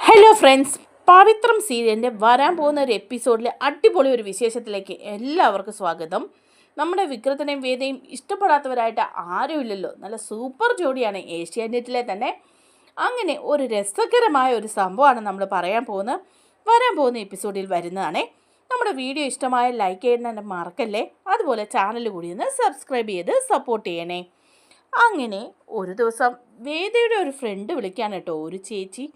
Hello friends, പവിത്രം സീരിയലിൻ്റെ വരാൻ പോകുന്ന ഒരു എപ്പിസോഡിലെ അടിപൊളി ഒരു വിശേഷത്തിലേക്ക് എല്ലാവർക്കും സ്വാഗതം. നമ്മുടെ വിക്രത്തിനെയും വേദയും ഇഷ്ടപ്പെടാത്തവരായിട്ട് ആരുമില്ലല്ലോ. നല്ല സൂപ്പർ ജോഡിയാണ് ഏഷ്യാനെറ്റിലെ തന്നെ. അങ്ങനെ ഒരു രസകരമായ ഒരു സംഭവമാണ് നമ്മൾ വരാൻ പോകുന്ന എപ്പിസോഡിൽ വരുന്നതാണേ. നമ്മുടെ വീഡിയോ ഇഷ്ടമായ ലൈക്ക് ചെയ്യുന്ന മറക്കല്ലേ. അതുപോലെ ചാനൽ കൂടി ഒന്ന് സബ്സ്ക്രൈബ് ചെയ്ത് സപ്പോർട്ട് ചെയ്യണേ. അങ്ങനെ ഒരു ദിവസം വേദയുടെ ഒരു ഫ്രണ്ട് വിളിക്കാൻ കേട്ടോ, ഒരു ചേച്ചി.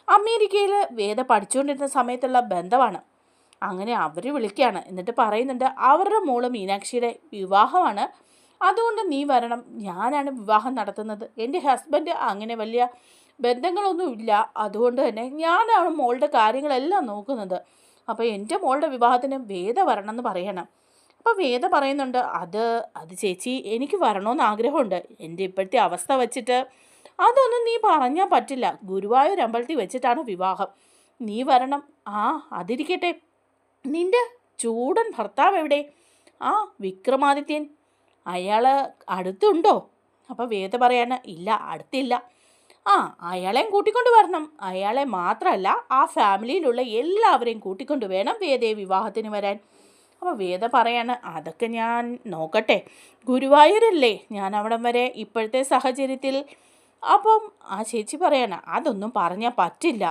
അമേരിക്കയിൽ വേദ പഠിച്ചുകൊണ്ടിരുന്ന സമയത്തുള്ള ബന്ധമാണ്. അങ്ങനെ അവർ വിളിക്കുകയാണ്. എന്നിട്ട് പറയുന്നുണ്ട്, അവരുടെ മോള് മീനാക്ഷിയുടെ വിവാഹമാണ്, അതുകൊണ്ട് നീ വരണം, ഞാനാണ് വിവാഹം നടത്തുന്നത്. എൻ്റെ ഹസ്ബൻഡ് അങ്ങനെ വലിയ ബന്ധങ്ങളൊന്നുമില്ല, അതുകൊണ്ട് തന്നെ ഞാനാണ് മോളുടെ കാര്യങ്ങളെല്ലാം നോക്കുന്നത്. അപ്പോൾ എൻ്റെ മോളുടെ വിവാഹത്തിന് വേദ വരണം എന്ന് പറയണം. അപ്പോൾ വേദ പറയുന്നുണ്ട്, അത് ചേച്ചി, എനിക്ക് വരണമെന്ന് ആഗ്രഹമുണ്ട്. എൻ്റെ ഇപ്പോഴത്തെ അവസ്ഥ വെച്ചിട്ട് അതൊന്നും നീ പറഞ്ഞാൽ പറ്റില്ല. ഗുരുവായൂർ അമ്പലത്തിൽ വെച്ചിട്ടാണ് വിവാഹം, നീ വരണം. അതിരിക്കട്ടെ, നിൻ്റെ ചൂടൻ ഭർത്താവ് എവിടെ? വിക്രമാദിത്യൻ, അയാൾ അടുത്തുണ്ടോ? അപ്പോൾ വേദ പറയാണ്, ഇല്ല, അടുത്തില്ല. അയാളെയും കൂട്ടിക്കൊണ്ട് വരണം. അയാളെ മാത്രമല്ല, ആ ഫാമിലിയിലുള്ള എല്ലാവരെയും കൂട്ടിക്കൊണ്ട് വേണം വേദയെ വിവാഹത്തിന് വരാൻ. അപ്പോൾ വേദ പറയാണ്, അതൊക്കെ ഞാൻ നോക്കട്ടെ, ഗുരുവായൂരല്ലേ, ഞാൻ അവിടം വരെ ഇപ്പോഴത്തെ സാഹചര്യത്തിൽ. അപ്പം ആ ചേച്ചി പറയാണ്, അതൊന്നും പറഞ്ഞാൽ പറ്റില്ല.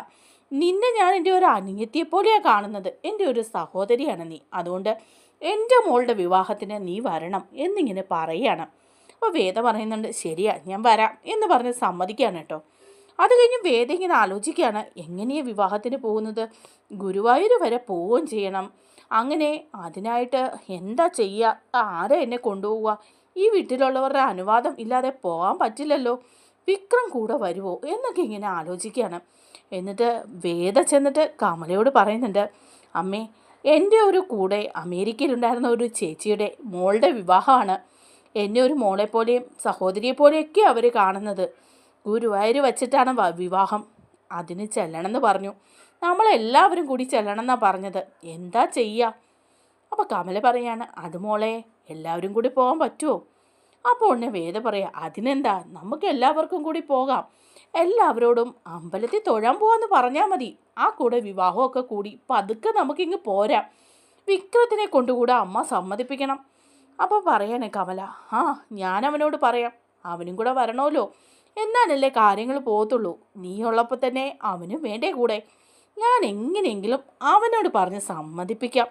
നിന്നെ ഞാൻ എൻ്റെ ഒരു അനിയത്തിയെപ്പോലെയാണ് കാണുന്നത്, എൻ്റെ ഒരു സഹോദരിയാണ് നീ, അതുകൊണ്ട് എൻ്റെ മോളുടെ വിവാഹത്തിന് നീ വരണം എന്നിങ്ങനെ പറയുകയാണ്. അപ്പോൾ വേദ പറയുന്നുണ്ട്, ശരിയാ, ഞാൻ വരാം എന്ന് പറഞ്ഞ് സമ്മതിക്കുകയാണ് കേട്ടോ. അത് കഴിഞ്ഞ് വേദ ഇങ്ങനെ ആലോചിക്കുകയാണ്, എങ്ങനെയാണ് വിവാഹത്തിന് പോകുന്നത്? ഗുരുവായൂർ വരെ പോവുകയും ചെയ്യണം. അങ്ങനെ അതിനായിട്ട് എന്താ ചെയ്യുക? ആരാ എന്നെ കൊണ്ടുപോവുക? ഈ വീട്ടിലുള്ളവരുടെ അനുവാദം ഇല്ലാതെ പോകാൻ പറ്റില്ലല്ലോ. വിക്രം കൂടെ വരുമോ എന്നൊക്കെ ഇങ്ങനെ ആലോചിക്കുകയാണ്. എന്നിട്ട് വേദ ചെന്നിട്ട് കമലയോട് പറയുന്നുണ്ട്, അമ്മേ, എൻ്റെ ഒരു കൂടെ അമേരിക്കയിലുണ്ടായിരുന്ന ഒരു ചേച്ചിയുടെ മോളുടെ വിവാഹമാണ്. എന്നെ ഒരു മോളെപ്പോലെയും സഹോദരിയെപ്പോലെയൊക്കെ അവർ കാണുന്നത്. ഗുരുവായൂർ വച്ചിട്ടാണ് വിവാഹം, അതിന് ചെല്ലണമെന്ന് പറഞ്ഞു. നമ്മളെല്ലാവരും കൂടി ചെല്ലണമെന്നാണ് പറഞ്ഞത്, എന്താ ചെയ്യുക? അപ്പോൾ കമല പറയാണ്, അത് മോളെ, എല്ലാവരും കൂടി പോകാൻ പറ്റുമോ? അപ്പോൾ ഉടനെ വേദ പറയാം, അതിനെന്താ, നമുക്ക് എല്ലാവർക്കും കൂടി പോകാം. എല്ലാവരോടും അമ്പലത്തിൽ തൊഴാൻ പോകാമെന്ന് പറഞ്ഞാൽ മതി. കൂടെ വിവാഹമൊക്കെ കൂടി പതുക്കെ നമുക്കിങ്ങ് പോരാം. വിക്രത്തിനെ കൊണ്ടുകൂടെ അമ്മ സമ്മതിപ്പിക്കണം. അപ്പോൾ പറയണേ കമല, ഞാൻ അവനോട് പറയാം, അവനും കൂടെ വരണമല്ലോ, എന്നാലല്ലേ കാര്യങ്ങൾ പോകത്തുള്ളൂ. നീ ഉള്ളപ്പോൾ തന്നെ അവനും വേണ്ടേ കൂടെ? ഞാൻ എങ്ങനെയെങ്കിലും അവനോട് പറഞ്ഞ് സമ്മതിപ്പിക്കാം.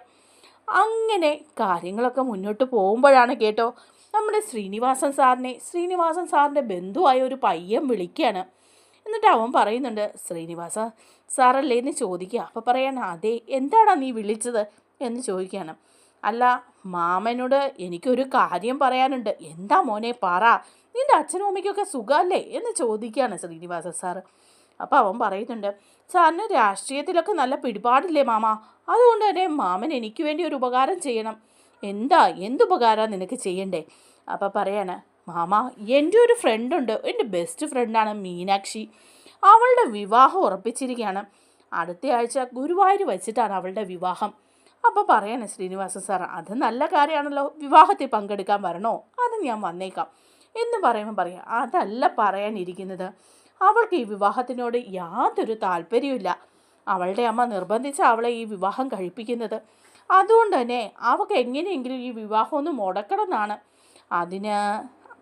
അങ്ങനെ കാര്യങ്ങളൊക്കെ മുന്നോട്ട് പോകുമ്പോഴാണ് കേട്ടോ, നമ്മുടെ ശ്രീനിവാസൻ സാറിൻ്റെ ബന്ധുവായ ഒരു പയ്യൻ വിളിക്കുകയാണ്. എന്നിട്ട് അവൻ പറയുന്നുണ്ട്, ശ്രീനിവാസ സാറല്ലേ എന്ന് ചോദിക്കുക. അപ്പോൾ പറയാണ്, അതെ, എന്താടാ നീ വിളിച്ചത് എന്ന് ചോദിക്കുകയാണ്. അല്ല, മാമനോട് എനിക്കൊരു കാര്യം പറയാനുണ്ട്. എന്താ മോനെ, പറ, നിൻ്റെ അച്ഛനും അമ്മയ്ക്കൊക്കെ സുഖമല്ലേ എന്ന് ചോദിക്കുകയാണ് ശ്രീനിവാസൻ സാറ്. അപ്പോൾ അവൻ പറയുന്നുണ്ട്, സാറിന് രാഷ്ട്രീയത്തിലൊക്കെ നല്ല പിടിപാടില്ലേ മാമ, അതുകൊണ്ട് തന്നെ മാമൻ എനിക്ക് വേണ്ടി ഒരു ഉപകാരം ചെയ്യണം. എന്തുപകാരമാണ് നിനക്ക് ചെയ്യണ്ടേ? അപ്പോൾ പറയാണ്, മാമ, എൻ്റെ ഒരു ഫ്രണ്ടുണ്ട്, എൻ്റെ ബെസ്റ്റ് ഫ്രണ്ടാണ് മീനാക്ഷി. അവളുടെ വിവാഹം ഉറപ്പിച്ചിരിക്കുകയാണ്. അടുത്ത ആഴ്ച ഗുരുവായൂർ വെച്ചിട്ടാണ് അവളുടെ വിവാഹം. അപ്പോൾ പറയാണ് ശ്രീനിവാസ സാർ, അത് നല്ല കാര്യമാണല്ലോ, വിവാഹത്തിൽ പങ്കെടുക്കാൻ വരണോ? അത് ഞാൻ വന്നേക്കാം എന്ന് പറയുമ്പോൾ പറയാം, അതല്ല പറയാനിരിക്കുന്നത്, അവൾക്ക് ഈ വിവാഹത്തിനോട് യാതൊരു താല്പര്യമില്ല. അവളുടെ അമ്മ നിർബന്ധിച്ച് അവളെ ഈ വിവാഹം കഴിപ്പിക്കുന്നത്. അതുകൊണ്ട് തന്നെ അവൾക്ക് എങ്ങനെയെങ്കിലും ഈ വിവാഹം ഒന്ന് മുടക്കണം എന്നാണ്. അതിന്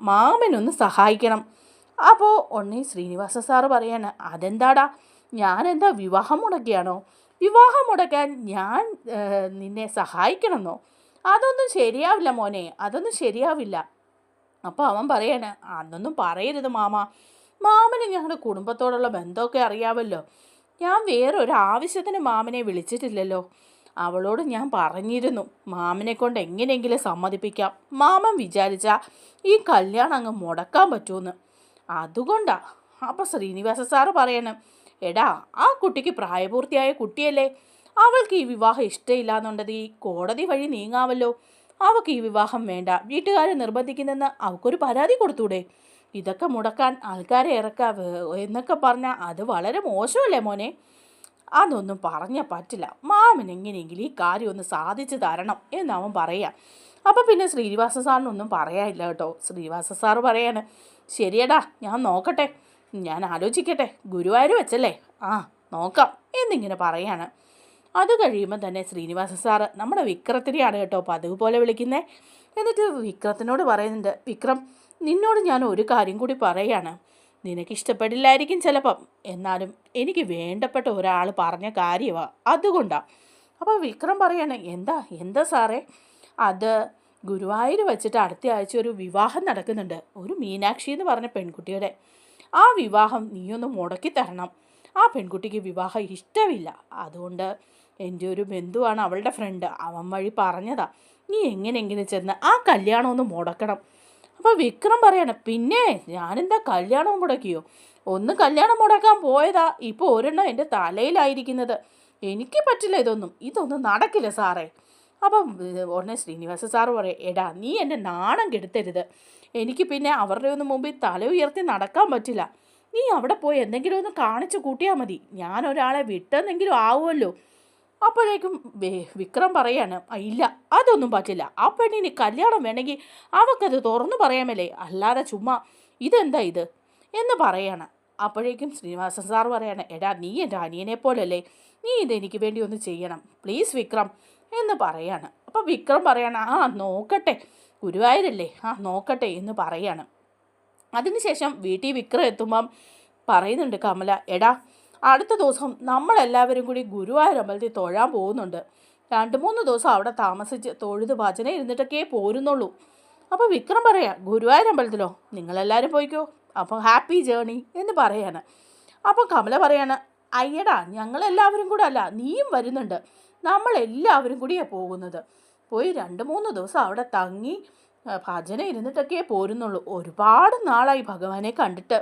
മാമനൊന്ന് സഹായിക്കണം. അപ്പോൾ ഉണ്ണി ശ്രീനിവാസ സാറ് പറയാണ്, അതെന്താടാ, ഞാനെന്താ വിവാഹം മുടക്കിയാണോ? വിവാഹം മുടക്കാൻ ഞാൻ നിന്നെ സഹായിക്കണമെന്നോ? അതൊന്നും ശരിയാവില്ല മോനെ, അതൊന്നും ശരിയാവില്ല. അപ്പോൾ അവൻ പറയാണ്, അതൊന്നും പറയരുത് മാമ, മാമന് ഞങ്ങളുടെ കുടുംബത്തോടുള്ള ബന്ധമൊക്കെ അറിയാമല്ലോ. ഞാൻ വേറൊരു ആവശ്യത്തിന് മാമനെ വിളിച്ചിട്ടില്ലല്ലോ. അവളോട് ഞാൻ പറഞ്ഞിരുന്നു, മാമനെ കൊണ്ട് എങ്ങനെയെങ്കിലും സമ്മതിപ്പിക്കാം, മാമൻ വിചാരിച്ചാൽ ഈ കല്യാണം അങ്ങ് മുടക്കാൻ പറ്റുമെന്ന്. അതുകൊണ്ടാ. അപ്പോൾ ശ്രീനിവാസ സാറ് പറയണം, എടാ, ആ കുട്ടിക്ക് പ്രായപൂർത്തിയായ കുട്ടിയല്ലേ, അവൾക്ക് ഈ വിവാഹം ഇഷ്ടമില്ല എന്നുണ്ടെങ്കിൽ ഈ കോടതി വഴി നീങ്ങാമല്ലോ. അവൾക്ക് ഈ വിവാഹം വേണ്ട, വീട്ടുകാരെ നിർബന്ധിക്കുന്നെന്ന് അവൾക്കൊരു പരാതി കൊടുത്തൂടെ? ഇതൊക്കെ മുടക്കാൻ ആൾക്കാരെ ഇറക്കാം എന്നൊക്കെ പറഞ്ഞാൽ അത് വളരെ മോശമല്ലേ മോനെ? അതൊന്നും പറഞ്ഞാൽ പറ്റില്ല, മാമൻ എങ്ങനെയെങ്കിലും ഈ കാര്യം ഒന്ന് സാധിച്ചു തരണം എന്ന് അവൻ പറയാം. അപ്പം പിന്നെ ശ്രീനിവാസ സാറിനൊന്നും പറയാനില്ല കേട്ടോ. ശ്രീനിവാസ സാറ് പറയാണ്, ശരിയടാ, ഞാൻ നോക്കട്ടെ, ഞാൻ ആലോചിക്കട്ടെ, ഗുരുവായൂർ വെച്ചല്ലേ, നോക്കാം എന്നിങ്ങനെ പറയാണ്. അത് കഴിയുമ്പോൾ തന്നെ ശ്രീനിവാസ സാറ് നമ്മുടെ വിക്രത്തിനെയാണ് കേട്ടോ പതിവ് പോലെ വിളിക്കുന്നത്. എന്നിട്ട് വിക്രത്തിനോട് പറയുന്നുണ്ട്, വിക്രം, നിന്നോട് ഞാൻ ഒരു കാര്യം കൂടി പറയാണ്. നിനക്കിഷ്ടപ്പെടില്ലായിരിക്കും ചിലപ്പം, എന്നാലും എനിക്ക് വേണ്ടപ്പെട്ട ഒരാൾ പറഞ്ഞ കാര്യമാണ്, അതുകൊണ്ടാണ്. അപ്പോൾ വിക്രം പറയാണ്, എന്താ എന്താ സാറേ? അത് ഗുരുവായൂർ വെച്ചിട്ട് അടുത്ത ആഴ്ച ഒരു വിവാഹം നടക്കുന്നുണ്ട്, ഒരു മീനാക്ഷി എന്ന് പറഞ്ഞ പെൺകുട്ടിയുടെ. ആ വിവാഹം നീയൊന്ന് മുടക്കി തരണം. ആ പെൺകുട്ടിക്ക് വിവാഹം ഇഷ്ടമില്ല. അതുകൊണ്ട് എൻ്റെ ഒരു ബന്ധുവാണ് അവളുടെ ഫ്രണ്ട്, അവൻ വഴി പറഞ്ഞതാ. നീ എങ്ങനെയെങ്കിലും ചെന്ന് ആ കല്യാണം ഒന്ന് മുടക്കണം. അപ്പോൾ വിക്രം പറയാണ്, പിന്നെ ഞാനെന്താ കല്യാണം മുടക്കിയോ? ഒന്ന് കല്യാണം മുടക്കാൻ പോയതാ, ഇപ്പോൾ ഒരെണ്ണം എൻ്റെ തലയിലായിരിക്കുന്നത്. എനിക്ക് പറ്റില്ല, ഇതൊന്നും നടക്കില്ല സാറേ. അപ്പം ഉടനെ ശ്രീനിവാസ സാറ് പറയും, എടാ നീ എൻ്റെ നാണം കെടുത്തരുത്. എനിക്ക് പിന്നെ അവരുടെ ഒന്നും മുമ്പിൽ തല ഉയർത്തി നടക്കാൻ പറ്റില്ല. നീ അവിടെ പോയി എന്തെങ്കിലും ഒന്ന് കാണിച്ചു കൂട്ടിയാൽ മതി, ഞാൻ ഒരാളെ വിട്ടെന്നെങ്കിലും ആവുമല്ലോ. അപ്പോഴേക്കും വിക്രം പറയാണ്, ഇല്ല അതൊന്നും പറ്റില്ല. ആ പെണ്ണിന് കല്യാണം വേണമെങ്കിൽ അവൾക്കത് തുറന്നു പറയാമല്ലേ, അല്ലാതെ ചുമ്മാ ഇതെന്താ ഇത് എന്ന് പറയാണ്. അപ്പോഴേക്കും ശ്രീനിവാസൻ സാർ പറയാണ്, എടാ നീ എൻ്റെ അനിയനെ പോലല്ലേ, നീ ഇതെനിക്ക് വേണ്ടി ഒന്ന് ചെയ്യണം പ്ലീസ് വിക്രം എന്ന് പറയാണ്. അപ്പോൾ വിക്രം പറയാണ്, നോക്കട്ടെ, ഗുരുവായൂരല്ലേ, നോക്കട്ടെ എന്ന് പറയാണ്. അതിനുശേഷം വീട്ടിൽ വിക്രം എത്തുമ്പം പറയുന്നുണ്ട് കമല, എടാ അടുത്ത ദിവസം നമ്മളെല്ലാവരും കൂടി ഗുരുവായൂർ അമ്പലത്തിൽ തൊഴാൻ പോകുന്നുണ്ട്. 2-3 ദിവസം അവിടെ താമസിച്ച് തൊഴുത് ഭജന ഇരുന്നിട്ടൊക്കെ പോരുന്നുള്ളൂ. അപ്പോൾ വിക്രം പറയാ, ഗുരുവായൂർ അമ്പലത്തിലോ? നിങ്ങളെല്ലാവരും പോയിക്കോ, അപ്പോൾ ഹാപ്പി ജേണി എന്ന് പറയാണ്. അപ്പോൾ കമല പറയാണ്, അയ്യടാ ഞങ്ങളെല്ലാവരും കൂടെ അല്ല, നീയും വരുന്നുണ്ട്, നമ്മളെല്ലാവരും കൂടിയാണ് പോകുന്നത്. പോയി 2-3 ദിവസം അവിടെ തങ്ങി ഭജന ഇരുന്നിട്ടൊക്കെ പോരുന്നുള്ളൂ. ഒരുപാട് നാളായി ഭഗവാനെ കണ്ടിട്ട്.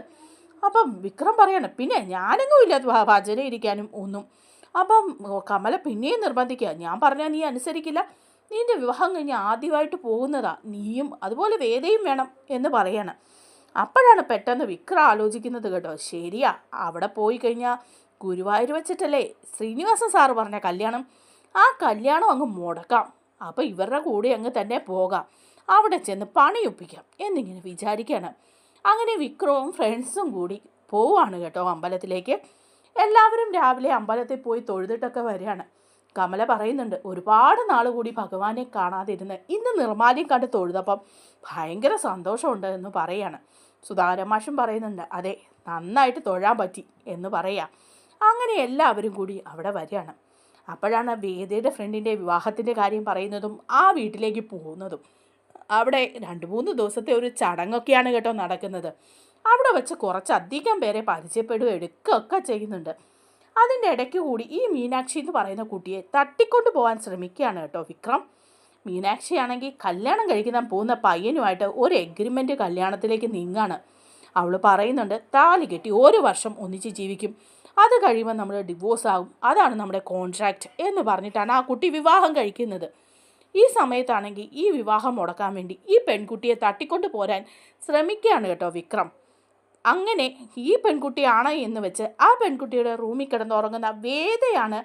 അപ്പം വിക്രം പറയാണ്, പിന്നെ ഞാനെങ്ങും ഇല്ല ഭജന ഇരിക്കാനും ഒന്നും. അപ്പം കമല പിന്നെയും നിർബന്ധിക്കുക, ഞാൻ പറഞ്ഞാൽ നീ അനുസരിക്കില്ല, നിൻ്റെ വിവാഹം കഴിഞ്ഞ് ആദ്യമായിട്ട് പോകുന്നതാ, നീയും അതുപോലെ വേദയും വേണം എന്ന് പറയാണ്. അപ്പോഴാണ് പെട്ടെന്ന് വിക്രം ആലോചിക്കുന്നത് കേട്ടോ, ശരിയാ, അവിടെ പോയി കഴിഞ്ഞാൽ ഗുരുവായൂർ വെച്ചിട്ടല്ലേ ശ്രീനിവാസൻ സാറ് പറഞ്ഞ കല്യാണം, ആ കല്യാണം അങ്ങ് മുടക്കാം. അപ്പോൾ ഇവരുടെ കൂടെ അങ്ങ് തന്നെ പോകാം, അവിടെ ചെന്ന് പണിയൊപ്പിക്കാം എന്നിങ്ങനെ വിചാരിക്കുകയാണ്. അങ്ങനെ വിക്രവും ഫ്രണ്ട്സും കൂടി പോവുകയാണ് കേട്ടോ അമ്പലത്തിലേക്ക്. എല്ലാവരും രാവിലെ അമ്പലത്തിൽ പോയി തൊഴുതിട്ടൊക്കെ വരികയാണ്. കമല പറയുന്നുണ്ട്, ഒരുപാട് നാൾ കൂടി ഭഗവാനെ കാണാതിരുന്ന് ഇന്ന് നിർമ്മാല്യം കണ്ട് തൊഴുതപ്പം ഭയങ്കര സന്തോഷമുണ്ട് എന്ന് പറയാണ്. സുധാകരൻ മാഷും പറയുന്നുണ്ട്, അതെ നന്നായിട്ട് തൊഴാൻ പറ്റി എന്ന് പറയാം. അങ്ങനെ എല്ലാവരും കൂടി അവിടെ വരികയാണ്. അപ്പോഴാണ് വേദയുടെ ഫ്രണ്ടിൻ്റെ വിവാഹത്തിൻ്റെ കാര്യം പറയുന്നതും ആ വീട്ടിലേക്ക് പോകുന്നതും. അവിടെ 2-3 ദിവസത്തെ ഒരു ചടങ്ങൊക്കെയാണ് കേട്ടോ നടക്കുന്നത്. അവിടെ വെച്ച് കുറച്ചധികം പേരെ പരിചയപ്പെടുകയും എടുക്കുകയൊക്കെ ചെയ്യുന്നുണ്ട്. അതിൻ്റെ ഇടയ്ക്ക് കൂടി ഈ മീനാക്ഷി എന്ന് പറയുന്ന കുട്ടിയെ തട്ടിക്കൊണ്ട് പോകാൻ ശ്രമിക്കുകയാണ് കേട്ടോ വിക്രം. മീനാക്ഷി ആണെങ്കിൽ കല്യാണം കഴിക്കാൻ പോകുന്ന പയ്യനുമായിട്ട് ഒരു എഗ്രിമെൻ്റ് കല്യാണത്തിലേക്ക് നീങ്ങാണ്. അവൾ പറയുന്നുണ്ട്, താലി കെട്ടി 1 വർഷം ഒന്നിച്ച് ജീവിക്കും, അത് കഴിയുമ്പോൾ നമ്മൾ ഡിവോഴ്സ് ആകും, അതാണ് നമ്മുടെ കോൺട്രാക്റ്റ് എന്ന് പറഞ്ഞിട്ടാണ് ആ കുട്ടി വിവാഹം കഴിക്കുന്നത്. ഈ സമയത്താണെങ്കിൽ ഈ വിവാഹം മുടക്കാൻ വേണ്ടി ഈ പെൺകുട്ടിയെ തട്ടിക്കൊണ്ട് പോരാൻ ശ്രമിക്കുകയാണ് കേട്ടോ വിക്രം. അങ്ങനെ ഈ പെൺകുട്ടിയാണ് എന്ന് വെച്ച് ആ പെൺകുട്ടിയുടെ റൂമിൽ കിടന്നുറങ്ങുന്ന വേദയാണ്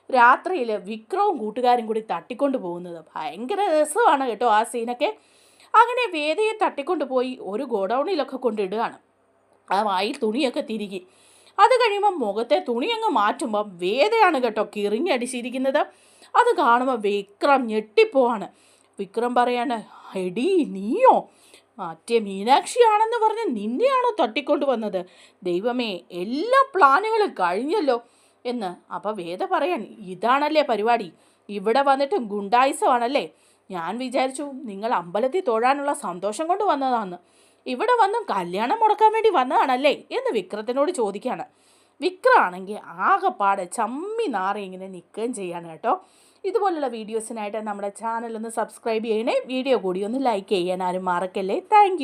രാത്രിയിൽ വിക്രവും കൂട്ടുകാരും കൂടി തട്ടിക്കൊണ്ട് പോകുന്നത്. ഭയങ്കര രസമാണ് കേട്ടോ ആ സീനൊക്കെ. അങ്ങനെ വേദയെ തട്ടിക്കൊണ്ട് പോയി ഒരു ഗോഡൗണിലൊക്കെ കൊണ്ടിടുകയാണ്. ആ വായിൽ തുണിയൊക്കെ തിരികെ. അത് കഴിയുമ്പോൾ മുഖത്തെ തുണി അങ്ങ് മാറ്റുമ്പോൾ വേദയാണ് കേട്ടോ കിറിഞ്ഞടിച്ചിരിക്കുന്നത്. അത് കാണുമ്പോൾ വിക്രം ഞെട്ടിപ്പോവാണ്. വിക്രം പറയാണ്, എടീ നീയോ? മറ്റേ മീനാക്ഷിയാണെന്ന് പറഞ്ഞ് നിന്നെയാണോ തട്ടിക്കൊണ്ട് വന്നത്? ദൈവമേ, എല്ലാ പ്ലാനുകളും കഴിഞ്ഞല്ലോ എന്ന്. അപ്പോൾ വേദ പറയാൻ, ഇതാണല്ലേ പരിപാടി, ഇവിടെ വന്നിട്ട് ഗുണ്ടായിസമാണല്ലേ? ഞാൻ വിചാരിച്ചു നിങ്ങൾ അമ്പലത്തിൽ തൊഴാനുള്ള സന്തോഷം കൊണ്ട് വന്നതാണെന്ന്. ഇവിടെ വന്ന് കല്യാണം മുടക്കാൻ വേണ്ടി വന്നതാണല്ലേ എന്ന് വിക്രത്തിനോട് ചോദിക്കുകയാണ്. വിക്രമാണെങ്കിൽ ആകെപ്പാടെ ചമ്മി നാറി ഇങ്ങനെ നിൽക്കുകയും ചെയ്യാണ് കേട്ടോ. ഇതുപോലുള്ള വീഡിയോസിനായിട്ട് നമ്മുടെ ചാനൽ ഒന്ന് സബ്സ്ക്രൈബ് ചെയ്യണേ. വീഡിയോ കൂടി ഒന്ന് ലൈക്ക് ചെയ്യാൻ ആരും മറക്കല്ലേ. താങ്ക്